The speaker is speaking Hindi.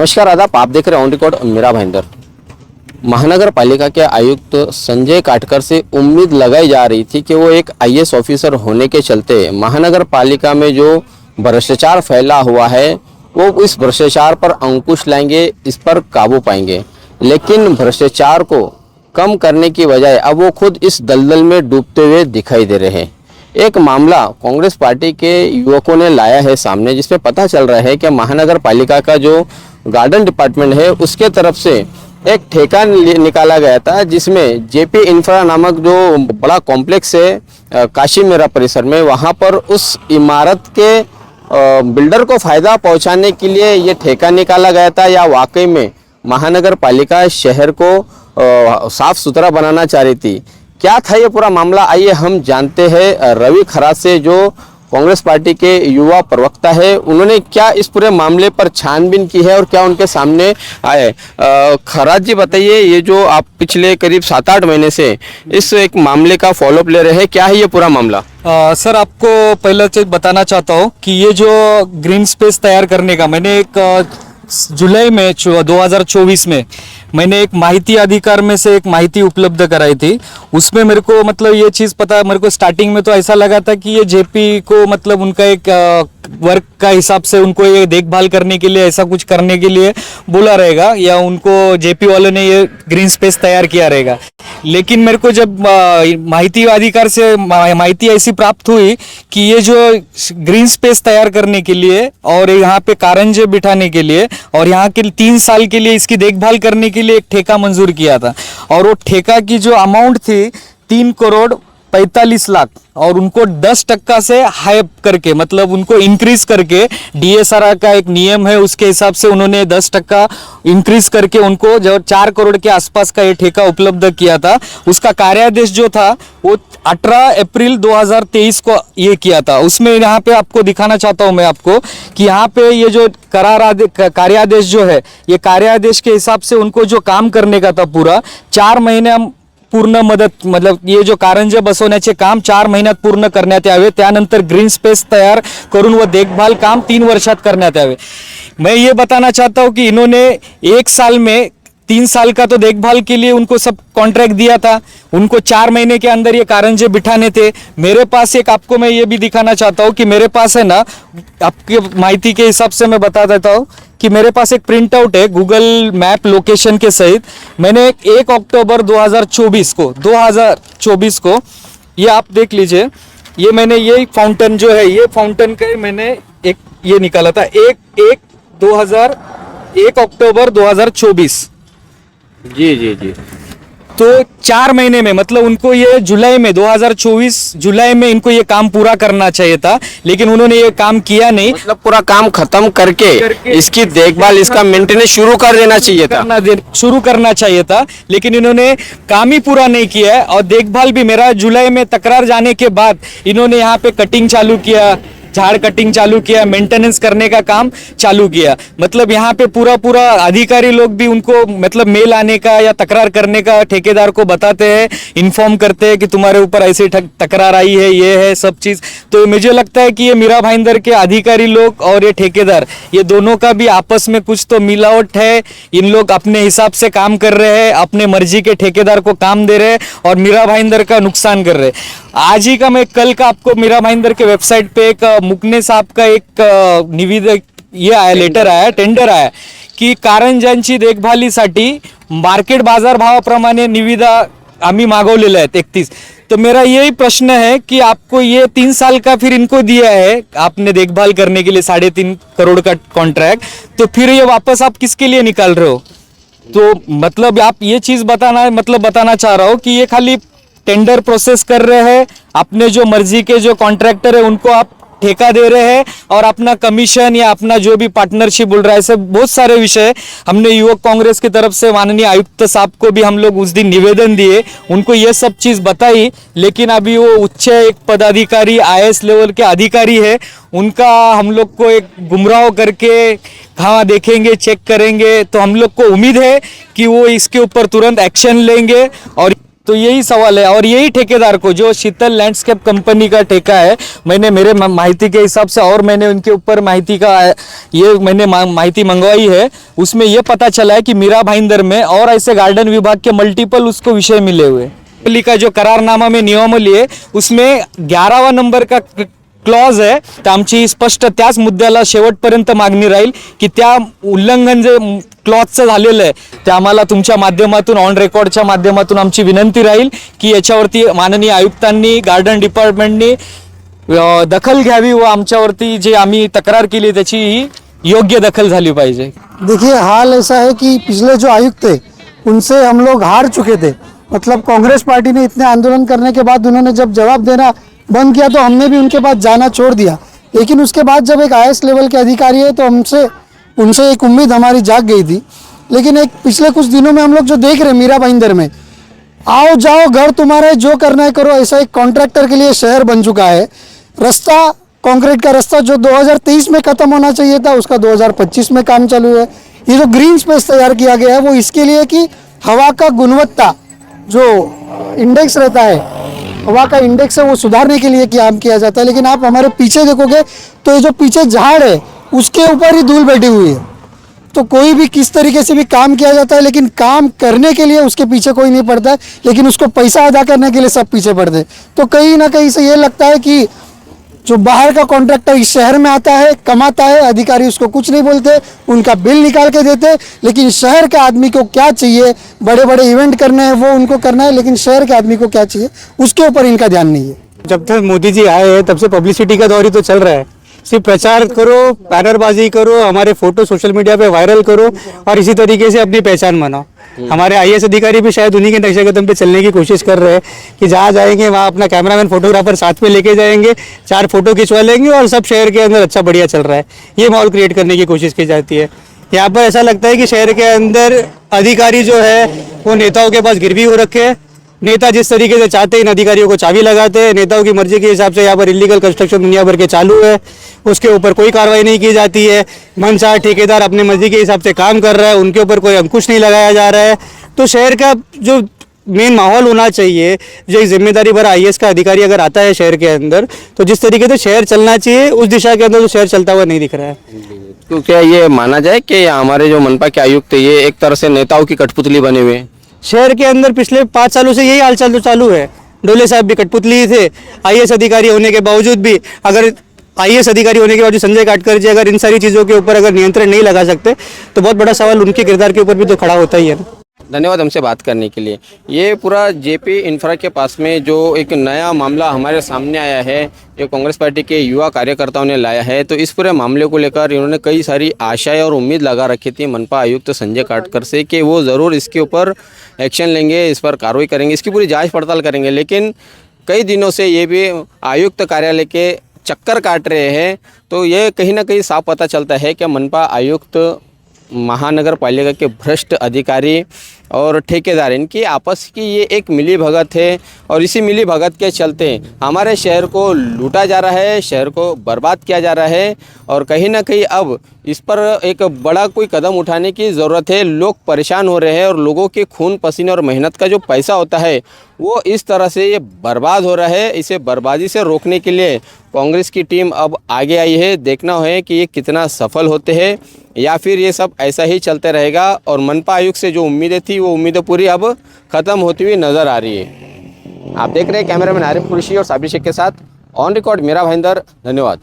नमस्कार आदाब, आप देख रहे हैं ऑन रिकॉर्ड मेरा भाईंदर। महानगर पालिका के आयुक्त संजय काटकर से उम्मीद लगाई जा रही थी कि वो एक आईएएस ऑफिसर होने के चलते महानगर पालिका में जो भ्रष्टाचार फैला हुआ है वो इस भ्रष्टाचार पर अंकुश लाएंगे, इस पर काबू पाएंगे। लेकिन भ्रष्टाचार को कम करने की बजाय अब वो खुद इस दलदल में डूबते हुए दिखाई दे रहे हैं। एक मामला कांग्रेस पार्टी के युवकों ने लाया है सामने, जिसमें पता चल रहा है कि महानगर पालिका का जो गार्डन डिपार्टमेंट है उसके तरफ से एक ठेका निकाला गया था, जिसमें जेपी इंफ्रा नामक जो बड़ा कॉम्प्लेक्स है काशी मेरा परिसर में, वहां पर उस इमारत के बिल्डर को फायदा पहुंचाने के लिए ये ठेका निकाला गया था, या वाकई में महानगर पालिका शहर को साफ सुथरा बनाना चाह रही थी। क्या था ये पूरा मामला, आइए हम जानते हैं रवि खरात से, जो कांग्रेस पार्टी के युवा प्रवक्ता है। उन्होंने क्या इस पूरे मामले पर छानबीन की है और क्या उनके सामने आए। खरात जी बताइए, ये जो आप पिछले करीब 7-8 महीने से इस एक मामले का फॉलोअप ले रहे हैं, क्या है ये पूरा मामला? सर, आपको पहले चीज बताना चाहता हूँ कि ये जो ग्रीन स्पेस तैयार करने का मैंने एक जुलाई में 2024 में मैंने एक माहिती अधिकार में से एक माहिती उपलब्ध कराई थी। उसमें मेरे को मतलब ये चीज़ पता, मेरे को स्टार्टिंग में तो ऐसा लगा था कि ये जेपी को मतलब उनका एक वर्क का हिसाब से उनको ये देखभाल करने के लिए ऐसा कुछ करने के लिए बोला रहेगा, या उनको जेपी वालों ने ये ग्रीन स्पेस तैयार किया रहेगा। लेकिन मेरे को जब माहिती अधिकार से माहिती ऐसी प्राप्त हुई कि ये जो ग्रीन स्पेस तैयार करने के लिए और यहाँ पे कारंजे बिठाने के लिए और यहाँ के 3 साल के लिए इसकी देखभाल करने के लिए एक ठेका मंजूर किया था, और वो ठेका की जो अमाउंट थी 3,45,00,000, और उनको 10% से हाई करके मतलब उनको इंक्रीज करके, डीएसआर का एक नियम है उसके हिसाब से उन्होंने 10% इंक्रीज करके उनको जो 4 करोड़ के आसपास का ये ठेका उपलब्ध किया था। उसका कार्यादेश जो था वो 18 अप्रैल 2023 को ये किया था। उसमें यहाँ पे आपको दिखाना चाहता हूँ मैं आपको कि यहाँ पे ये जो कार्यादेश जो है, ये कार्यादेश के हिसाब से उनको जो काम करने का था पूरा 4 महिने हम पूर्ण मदत मतलब ये जो कारंजे बसवण्याचे काम 4 महिन्यात पूर्ण करण्यात यावे, त्यानंतर ग्रीन स्पेस तैयार करून व देखभाल काम 3 वर्षात करण्यात यावे। मैं ये बताना चाहता हूँ कि इन्होंने 1 साल में 3 साल का तो देखभाल के लिए उनको सब कॉन्ट्रैक्ट दिया था, उनको 4 महीने के अंदर ये कारंजे बिठाने थे। मेरे पास एक आपको मैं ये भी दिखाना चाहता हूँ कि मेरे पास है ना, आपके माहिती के हिसाब से मैं बता देता हूँ कि मेरे पास एक प्रिंट आउट है गूगल मैप लोकेशन के सहित। मैंने 1 अक्टूबर 2024 को ये आप देख लीजिए, ये मैंने ये फाउंटेन जो है, ये फाउंटेन का मैंने एक ये निकाला था 1 अक्टूबर 2024। जी। तो 4 महीने में मतलब उनको ये जुलाई में 2024 जुलाई में इनको ये काम पूरा करना चाहिए था, लेकिन उन्होंने ये काम किया नहीं। मतलब पूरा काम खत्म करके इसकी देखभाल, इसका मेंटेनेंस शुरू कर देना चाहिए था, शुरू करना चाहिए था, लेकिन इन्होंने काम ही पूरा नहीं किया है। और देखभाल भी मेरा जुलाई में तकरार जाने के बाद इन्होंने यहाँ पे कटिंग चालू किया, झाड़ कटिंग चालू किया, मेंटेनेंस करने का काम चालू किया। मतलब यहाँ पे पूरा अधिकारी लोग भी उनको मतलब मेल आने का या तकरार करने का ठेकेदार को बताते हैं, इन्फॉर्म करते हैं कि तुम्हारे ऊपर ऐसी तकरार आई है, ये है सब चीज़। तो मुझे लगता है कि ये मीरा भाईंदर के अधिकारी लोग और ये ठेकेदार, ये दोनों का भी आपस में कुछ तो मिलावट है। इन लोग अपने हिसाब से काम कर रहे हैं, अपने मर्जी के ठेकेदार को काम दे रहे हैं और मीरा भाईंदर का नुकसान कर रहे हैं। आज ही का मैं कल का आपको मीरा भाईंदर के वेबसाइट पे एक मुकने साहब का एक निवेदक ये आया, लेटर आया, टेंडर आया की कारंजांची देखभालीसाठी मार्केट बाजार भावाप्रमाणे निविदा आम्ही मागवलेला आहे 31। तो मेरा यही प्रश्न है कि आपको ये 3 साल का फिर इनको दिया है आपने देखभाल करने के लिए 3.5 करोड़ का कॉन्ट्रैक्ट, तो फिर ये वापस आप किसके लिए निकाल रहे हो? तो मतलब आप ये चीज बताना चाह रहा हूँ कि ये खाली टेंडर प्रोसेस कर रहे हैं, अपने जो मर्जी के जो कॉन्ट्रैक्टर है उनको आप ठेका दे रहे हैं और अपना कमीशन या अपना जो भी पार्टनरशिप बोल रहा है, ऐसे बहुत सारे विषय हमने युवक कांग्रेस की तरफ से माननीय आयुक्त साहब को भी हम लोग उस दिन निवेदन दिए, उनको ये सब चीज़ बताई। लेकिन अभी वो उच्च एक पदाधिकारी आईएएस लेवल के अधिकारी है, उनका हम लोग को एक गुमराह करके हाँ देखेंगे, चेक करेंगे। तो हम लोग को उम्मीद है कि वो इसके ऊपर तुरंत एक्शन लेंगे और तो यही सवाल है। और यही ठेकेदार को, जो शीतल लैंडस्केप कंपनी का ठेका है, मैंने मेरे माहिती के हिसाब से, और मैंने उनके ऊपर माहिती मंगवाई है, उसमें ये पता चला है कि मीरा भाईंदर में और ऐसे गार्डन विभाग के मल्टीपल उसको विषय मिले हुए। दिल्ली का जो करारनामा में नियमावली आहे उसमें 11वा नंबर का क्लॉज आहे, तर आमची स्पष्ट त्याच मुद्द्याला शेवटपर्यंत मागणी राहील की त्या उल्लंघन जे क्लॉजचं झालेलं आहे ते आम्हाला तुमच्या माध्यमातून, ऑन रेकॉर्डच्या माध्यमातून आमची विनंती राहील की याच्यावरती माननीय आयुक्तांनी, गार्डन डिपार्टमेंटनी दखल घ्यावी व आमच्यावरती जे आम्ही तक्रार केली त्याची ही योग्य दखल झाली पाहिजे। देखिए, हाल ऐसा है कि पिछले जो आयुक्त थे उनसे हम लोग हार चुके थे। मतलब कांग्रेस पार्टी ने इतने आंदोलन करने के बाद उन्होंने जब जवाब देना बंद किया तो हमने भी उनके पास जाना छोड़ दिया। लेकिन उसके बाद जब एक आईएएस लेवल के अधिकारी है तो उनसे एक उम्मीद हमारी जाग गई थी। लेकिन एक पिछले कुछ दिनों में हम लोग जो देख रहे हैं मीरा भाईंदर में, आओ जाओ घर तुम्हारे, जो करना है करो, ऐसा एक कॉन्ट्रैक्टर के लिए शहर बन चुका है। रास्ता, कंक्रीट का रास्ता जो 2023 में खत्म होना चाहिए था उसका 2025 में काम चालू है। ये जो ग्रीन स्पेस तैयार किया गया है वो इसके लिए कि हवा का गुणवत्ता जो इंडेक्स रहता है, हवा का इंडेक्स है, वो सुधारने के लिए काम किया जाता है। लेकिन आप हमारे पीछे देखोगे तो ये जो पीछे झाड़ है उसके ऊपर ही धूल बैठी हुई है। तो कोई भी किस तरीके से भी काम किया जाता है लेकिन काम करने के लिए उसके पीछे कोई नहीं पड़ता है, लेकिन उसको पैसा अदा करने के लिए सब पीछे पड़ते हैं। तो कहीं ना कहीं से ये लगता है कि जो बाहर का कॉन्ट्रैक्टर इस शहर में आता है, कमाता है, अधिकारी उसको कुछ नहीं बोलते, उनका बिल निकाल के देते, लेकिन शहर के आदमी को क्या चाहिए, बड़े बड़े इवेंट करने हैं वो उनको करना है, लेकिन शहर के आदमी को क्या चाहिए उसके ऊपर इनका ध्यान नहीं है। जब तक मोदी जी आए हैं तब से पब्लिसिटी का दौर ही तो चल रहा है। सिर्फ प्रचार करो, बैनरबाजी करो, हमारे फोटो सोशल मीडिया पे वायरल करो और इसी तरीके से अपनी पहचान बनाओ। हमारे आईएएस अधिकारी भी शायद उन्हीं के नक्शे कदम पे चलने की कोशिश कर रहे हैं कि जहाँ जाएंगे वहाँ अपना कैमरामैन, फोटोग्राफर साथ में लेके जाएंगे, 4 फोटो खिंचवा लेंगे और सब शहर के अंदर अच्छा बढ़िया चल रहा है, ये माहौल क्रिएट करने की कोशिश की जाती है। यहाँ पर ऐसा लगता है कि शहर के अंदर अधिकारी जो है वो नेताओं के पास गिरवी हो रखे हैं। नेता जिस तरीके से चाहते हैं इन अधिकारियों को चाबी लगाते हैं। नेताओं की मर्जी के हिसाब से यहाँ पर इलीगल कंस्ट्रक्शन दुनिया भर के चालू है, उसके ऊपर कोई कार्रवाई नहीं की जाती है। मनचाहा ठेकेदार अपने मर्जी के हिसाब से काम कर रहा है, उनके ऊपर कोई अंकुश नहीं लगाया जा रहा है। तो शहर का जो मेन माहौल होना चाहिए, जो एक जिम्मेदारी भरा आईएएस का अधिकारी अगर आता है शहर के अंदर, तो जिस तरीके से शहर चलना चाहिए उस दिशा के अंदर तो शहर चलता हुआ नहीं दिख रहा है। तो क्या ये माना जाए कि हमारे जो मनपा के आयुक्त है ये एक तरह से नेताओं की कठपुतली बने हुए हैं? शहर के अंदर पिछले 5 सालों से यही हाल चालू है। डोले साहब भी कठपुतली ही थे। आईएएस अधिकारी होने के बावजूद भी, अगर आईएएस अधिकारी होने के बावजूद संजय काटकर जी अगर इन सारी चीज़ों के ऊपर अगर नियंत्रण नहीं लगा सकते तो बहुत बड़ा सवाल उनके किरदार के ऊपर भी तो खड़ा होता ही है ना। धन्यवाद हमसे बात करने के लिए। ये पूरा जेपी इंफ्रा के पास में जो एक नया मामला हमारे सामने आया है, ये कांग्रेस पार्टी के युवा कार्यकर्ताओं ने लाया है। तो इस पूरे मामले को लेकर इन्होंने कई सारी आशाएं और उम्मीद लगा रखी थी मनपा आयुक्त संजय काटकर से कि वो ज़रूर इसके ऊपर एक्शन लेंगे, इस पर कार्रवाई करेंगे, इसकी पूरी जांच पड़ताल करेंगे। लेकिन कई दिनों से ये भी आयुक्त कार्यालय के चक्कर काट रहे हैं। तो ये कहीं ना कहीं साफ पता चलता है कि मनपा आयुक्त, महानगर पालिका के भ्रष्ट अधिकारी और ठेकेदार, इनकी आपस की ये एक मिली भगत है और इसी मिली भगत के चलते हमारे शहर को लूटा जा रहा है, शहर को बर्बाद किया जा रहा है। और कहीं ना कहीं अब इस पर एक बड़ा कोई कदम उठाने की ज़रूरत है। लोग परेशान हो रहे हैं और लोगों के खून पसीने और मेहनत का जो पैसा होता है वो इस तरह से ये बर्बाद हो रहा है। इसे बर्बादी से रोकने के लिए कांग्रेस की टीम अब आगे आई है। देखना है कि ये कितना सफल होते हैं या फिर ये सब ऐसा ही चलते रहेगा। और मनपा आयुक्त से जो उम्मीदें थी वो उम्मीदें पूरी अब ख़त्म होती हुई नज़र आ रही है। आप देख रहे हैं कैमरामैन आरिफ कुरैशी और साबिर शेख के साथ ऑन रिकॉर्ड मीरा भाईंदर। धन्यवाद।